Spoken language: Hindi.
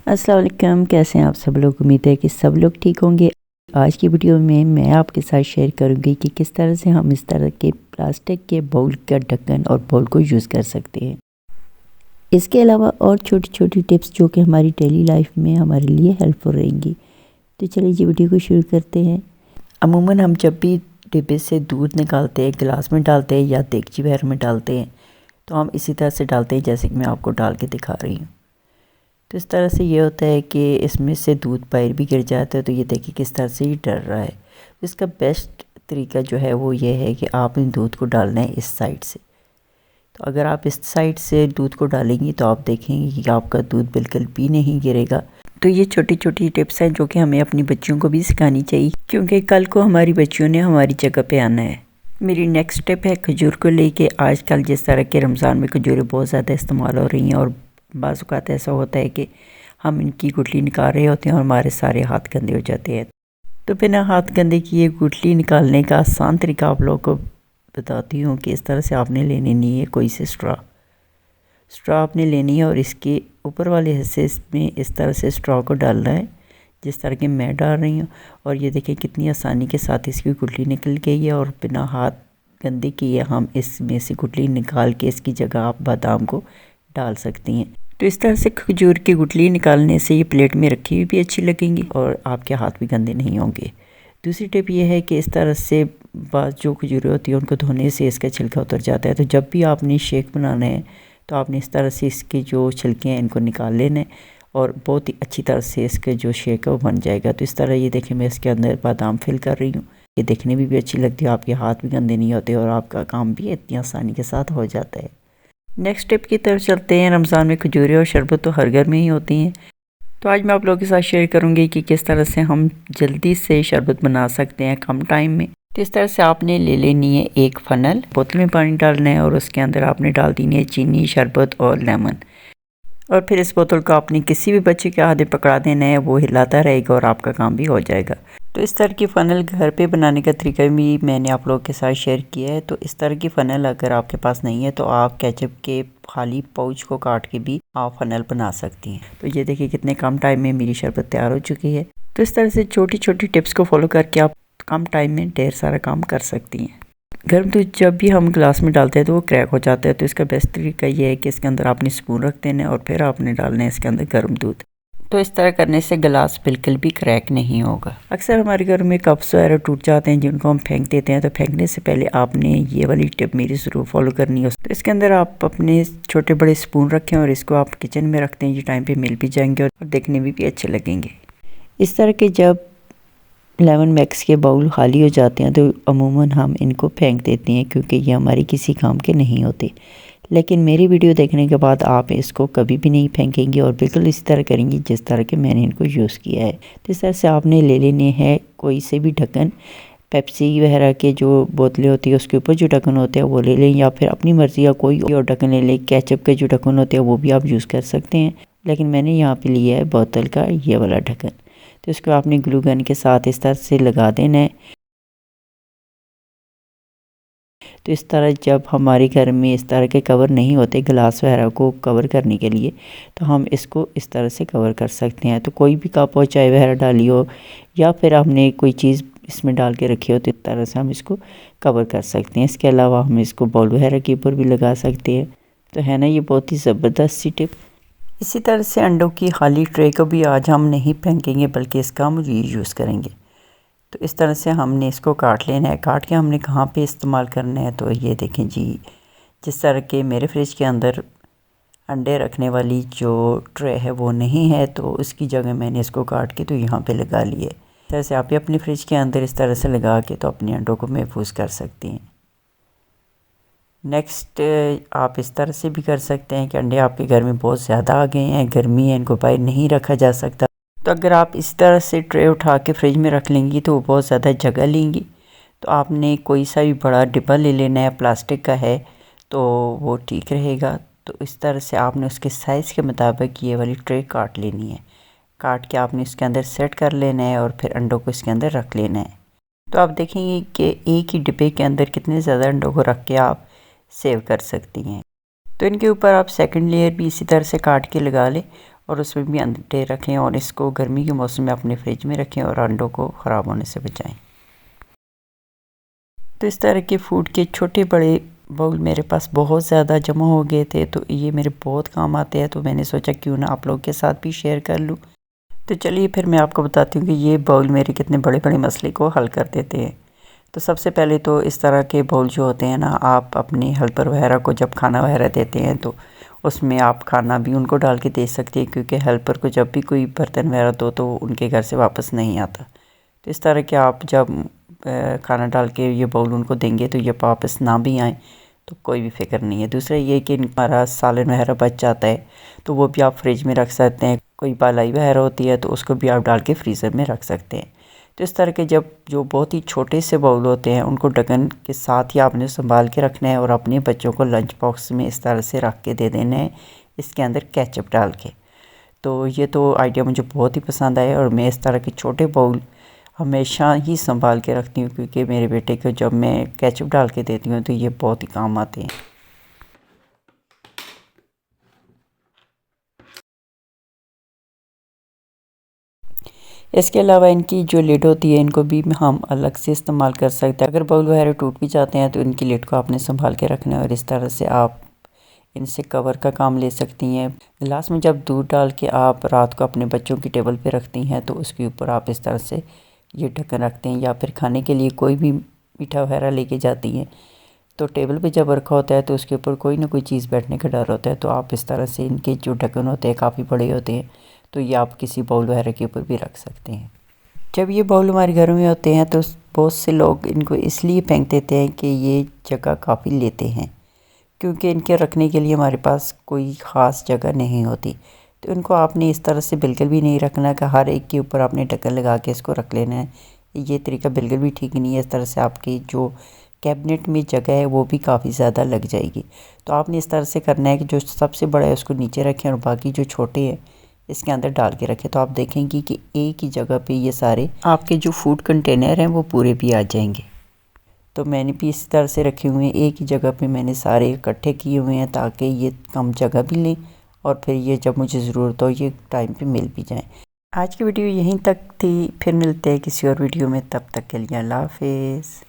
अस्सलाम वालेकुम, कैसे हैं आप सब लोग। उम्मीद है कि सब लोग ठीक होंगे। आज की वीडियो में मैं आपके साथ शेयर करूंगी कि किस तरह से हम इस तरह के प्लास्टिक के बाउल का ढक्कन और बाउल को यूज़ कर सकते हैं। इसके अलावा और छोटी छोटी टिप्स जो कि हमारी डेली लाइफ में हमारे लिए हेल्पफुल रहेंगी। तो चलिए जी वीडियो को शुरू करते हैं। अमूमन हम जब भी डिब्बे से दूध निकालते हैं, गिलास में डालते हैं या देगची वगैरह में डालते हैं, तो हम इसी तरह से डालते हैं जैसे कि मैं आपको डाल के दिखा रही हूँ। तो इस तरह से ये होता है कि इसमें से दूध बाहर भी गिर जाता है। तो ये देखिए किस तरह से ये डर रहा है। इसका बेस्ट तरीका जो है वो ये है कि आप इन दूध को डालना है इस साइड से। तो अगर आप इस साइड से दूध को डालेंगी तो आप देखेंगे कि आपका दूध बिल्कुल भी नहीं गिरेगा। तो ये छोटी छोटी टिप्स हैं जो कि हमें अपनी बच्चियों को भी सिखानी चाहिए, क्योंकि कल को हमारी बच्चियों ने हमारी जगह पे आना है। मेरी नेक्स्ट टिप है खजूर को लेके। आजकल जिस तरह के रमज़ान में खजूरें बहुत ज़्यादा इस्तेमाल हो रही हैं और बाज़ औक़ात ऐसा होता है कि हम इनकी गुठली निकाल रहे होते हैं और हमारे सारे हाथ गंदे हो जाते हैं। तो बिना हाथ गंदे किए गुठली निकालने का आसान तरीका आप लोगों को बताती हूँ कि इस तरह से आपने लेनी नहीं है कोई से स्ट्रॉ आपने लेनी है और इसके ऊपर वाले हिस्से में इस तरह से स्ट्रॉ को डालना है जिस तरह की मैं डाल रही हूँ। और ये देखें कितनी आसानी के साथ इसकी गुठली निकल गई है और बिना हाथ गंदे किए हम इसमें से गुठली निकाल के इसकी जगह आप बादाम को डाल सकती हैं। तो इस तरह से खजूर की गुठली निकालने से ये प्लेट में रखी हुई भी अच्छी लगेंगी और आपके हाथ भी गंदे नहीं होंगे। दूसरी टिप ये है कि इस तरह से जो खजूरें होती हैं उनको धोने से इसका छिलका उतर जाता है। तो जब भी आपने शेक बनाना है तो आपने इस तरह से इसके जो छिलके हैं इनको निकाल लेना है और बहुत ही अच्छी तरह से इसके जो शेक है वो बन जाएगा। तो इस तरह ये देखें मैं इसके अंदर बादाम फिल कर रही हूँ। ये देखने में भी अच्छी लगती है, आपके हाथ भी गंदे नहीं होते और आपका काम भी इतनी आसानी के साथ हो जाता है। नेक्स्ट टिप की तरफ चलते हैं। रमज़ान में खजूरें और शरबत तो हर घर में ही होती हैं। तो आज मैं आप लोगों के साथ शेयर करूंगी कि किस तरह से हम जल्दी से शरबत बना सकते हैं कम टाइम में। तो इस तरह से आपने ले लेनी है एक फ़नल, बोतल में पानी डालना है और उसके अंदर आपने डाल देनी है चीनी, शरबत और लेमन। और फिर इस बोतल को आपने किसी भी बच्चे के हाथ में पकड़ा देना है, वो हिलाता रहेगा और आपका काम भी हो जाएगा। तो इस तरह की फ़नल घर पे बनाने का तरीका भी मैंने आप लोगों के साथ शेयर किया है। तो इस तरह की फ़नल अगर आपके पास नहीं है तो आप केचप के खाली पाउच को काट के भी आप फ़नल बना सकती हैं। तो ये देखिए कितने कम टाइम में मेरी शरबत तैयार हो चुकी है। तो इस तरह से छोटी छोटी टिप्स को फॉलो करके आप कम टाइम में ढेर सारा काम कर सकती हैं। गर्म दूध जब भी हम गिलास में डालते हैं तो वो क्रैक हो जाता है। तो इसका बेस्ट तरीका ये है कि इसके अंदर आपने स्पून रख देना है और फिर आपने डालना है इसके अंदर गर्म दूध। तो इस तरह करने से गिलास बिल्कुल भी क्रैक नहीं होगा। अक्सर हमारे घर में कप्स वगैरह टूट जाते हैं जिनको हम फेंक देते हैं। तो फेंकने से पहले आपने ये वाली टिप मेरी ज़रूर फॉलो करनी है। तो इसके अंदर आप अपने छोटे बड़े स्पून रखें और इसको आप किचन में रखते हैं, ये टाइम पे मिल भी जाएंगे और देखने में भी अच्छे लगेंगे। इस तरह के जब 11 मैक्स के बाउल खाली हो जाते हैं तो अमूमन हम इनको फेंक देते हैं क्योंकि ये हमारी किसी काम के नहीं होते। लेकिन मेरी वीडियो देखने के बाद आप इसको कभी भी नहीं फेंकेंगे और बिल्कुल इसी तरह करेंगी जिस तरह के मैंने इनको यूज़ किया है। तो इस तरह से आपने ले लेने हैं कोई से भी ढक्कन, पेप्सी वगैरह के जो बोतलें होती है उसके ऊपर जो ढक्कन होते हैं वो ले लें या फिर अपनी मर्ज़ी का कोई और ढक्कन ले लें। केचप के जो ढक्कन होते हैं वो भी आप यूज़ कर सकते हैं, लेकिन मैंने यहाँ पर लिया है बोतल का ये वाला ढक्कन। तो इसको आपने ग्लू गन के साथ इस तरह से लगा देना है। तो इस तरह जब हमारे घर में इस तरह के कवर नहीं होते गिलास वगैरह को कवर करने के लिए तो हम इसको इस तरह से कवर कर सकते हैं। तो कोई भी कप हो, चाय वगैरह डाली हो या फिर हमने कोई चीज़ इसमें डाल के रखी हो तो इस तरह से हम इसको कवर कर सकते हैं। इसके अलावा हम इसको बाउल वगैरह के ऊपर भी लगा सकते हैं। तो है ना ये बहुत ही ज़बरदस्त सी टिप। इसी तरह से अंडों की खाली ट्रे को भी आज हम नहीं फेंकेंगे बल्कि इसका हम यूज़ करेंगे। तो इस तरह से हमने इसको काट लेना है। काट के हमने कहाँ पे इस्तेमाल करना है तो ये देखें जी, जिस तरह के मेरे फ्रिज के अंदर अंडे रखने वाली जो ट्रे है वो नहीं है तो उसकी जगह मैंने इसको काट के तो यहाँ पे लगा लिए। इस तरह से आप अपने फ्रिज के अंदर इस तरह से लगा के तो अपने अंडों को महफूज कर सकती हैं। नेक्स्ट आप इस तरह से भी कर सकते हैं कि अंडे आपके घर में बहुत ज़्यादा आ गए हैं, गर्मी है, इनको बाहर नहीं रखा जा सकता। तो अगर आप इस तरह से ट्रे उठा के फ्रिज में रख लेंगी तो वो बहुत ज़्यादा जगह लेंगी। तो आपने कोई सा भी बड़ा डिब्बा ले लेना है, प्लास्टिक का है तो वो ठीक रहेगा। तो इस तरह से आपने उसके साइज़ के मुताबिक ये वाली ट्रे काट लेनी है। काट के आपने इसके अंदर सेट कर लेना है और फिर अंडों को इसके अंदर रख लेना है। तो आप देखेंगे कि एक ही डिब्बे के अंदर कितने ज़्यादा अंडों को रख के आप सेव कर सकती हैं। तो इनके ऊपर आप सेकंड लेयर भी इसी तरह से काट के लगा लें और उसमें भी अंडे रखें और इसको गर्मी के मौसम में अपने फ्रिज में रखें और अंडों को ख़राब होने से बचाएं। तो इस तरह के फूड के छोटे बड़े बाउल मेरे पास बहुत ज़्यादा जमा हो गए थे, तो ये मेरे बहुत काम आते हैं, तो मैंने सोचा क्यों ना आप लोगों के साथ भी शेयर कर लूँ। तो चलिए फिर मैं आपको बताती हूँ कि ये बाउल मेरे कितने बड़े बड़े मसले को हल कर देते हैं। तो सबसे पहले तो इस तरह के बाउल जो होते हैं ना, आप अपने हेल्पर वगैरह को जब खाना वगैरह देते हैं तो उसमें आप खाना भी उनको डाल के दे सकते हैं, क्योंकि हेल्पर को जब भी कोई बर्तन वगैरह दो तो उनके घर से वापस नहीं आता। तो इस तरह के आप जब खाना डाल के ये बाउल उनको देंगे तो ये वापस ना भी आए तो कोई भी फिक्र नहीं है। दूसरा ये कि हमारा सालन वगैरह बच जाता है तो वो भी आप फ्रिज में रख सकते हैं। कोई बालाई वगैरह होती है तो उसको भी आप डाल के फ्रीज़र में रख सकते हैं। तो इस तरह के जब जो बहुत ही छोटे से बाउल होते हैं उनको ढक्कन के साथ ही आपने संभाल के रखना है और अपने बच्चों को लंच बॉक्स में इस तरह से रख के दे देना है, इसके अंदर केचप डाल के। तो ये तो आइडिया मुझे बहुत ही पसंद आया और मैं इस तरह के छोटे बाउल हमेशा ही संभाल के रखती हूँ, क्योंकि मेरे बेटे को जब मैं केचप डाल के देती हूँ तो ये बहुत ही काम आते हैं। इसके अलावा इनकी जो लिड होती है इनको भी हम अलग से इस्तेमाल कर सकते हैं। अगर बाउल वगैरह टूट भी जाते हैं तो इनकी लिड को आपने संभाल के रखना है और इस तरह से आप इनसे कवर का काम ले सकती हैं। गिलास में जब दूध डाल के आप रात को अपने बच्चों की टेबल पे रखती हैं तो उसके ऊपर आप इस तरह से ये ढक्कन रखते हैं, या फिर खाने के लिए कोई भी मीठा वगैरह लेके जाती हैं तो टेबल पे जब रखा होता है तो उसके ऊपर कोई ना कोई चीज़ बैठने का डर होता है, तो आप इस तरह से इनके जो ढक्कन होते हैं काफ़ी बड़े होते हैं, तो ये आप किसी बाउल वगैरह के ऊपर भी रख सकते हैं। जब ये बाउल हमारे घरों में होते हैं तो बहुत से लोग इनको इसलिए फेंक देते हैं कि ये जगह काफ़ी लेते हैं, क्योंकि इनके रखने के लिए हमारे पास कोई ख़ास जगह नहीं होती। तो इनको आपने इस तरह से बिल्कुल भी नहीं रखना कि हर एक के ऊपर आपने ढक्कन लगा के इसको रख लेना है। ये तरीका बिल्कुल भी ठीक नहीं है। इस तरह से आपकी जो कैबिनेट में जगह है वो भी काफ़ी ज़्यादा लग जाएगी। तो आपने इस तरह से करना है कि जो सबसे बड़ा है उसको नीचे रखें और बाकी जो छोटे हैं इसके अंदर डाल के रखें। तो आप देखेंगे कि एक ही जगह पे ये सारे आपके जो फूड कंटेनर हैं वो पूरे भी आ जाएंगे। तो मैंने भी इस तरह से रखे हुए हैं, एक ही जगह पे मैंने सारे इकट्ठे किए हुए हैं ताकि ये कम जगह भी लें और फिर ये जब मुझे ज़रूरत हो ये टाइम पे मिल भी जाएं। आज की वीडियो यहीं तक थी, फिर मिलते हैं किसी और वीडियो में, तब तक के लिए अल्लाह हाफिज़।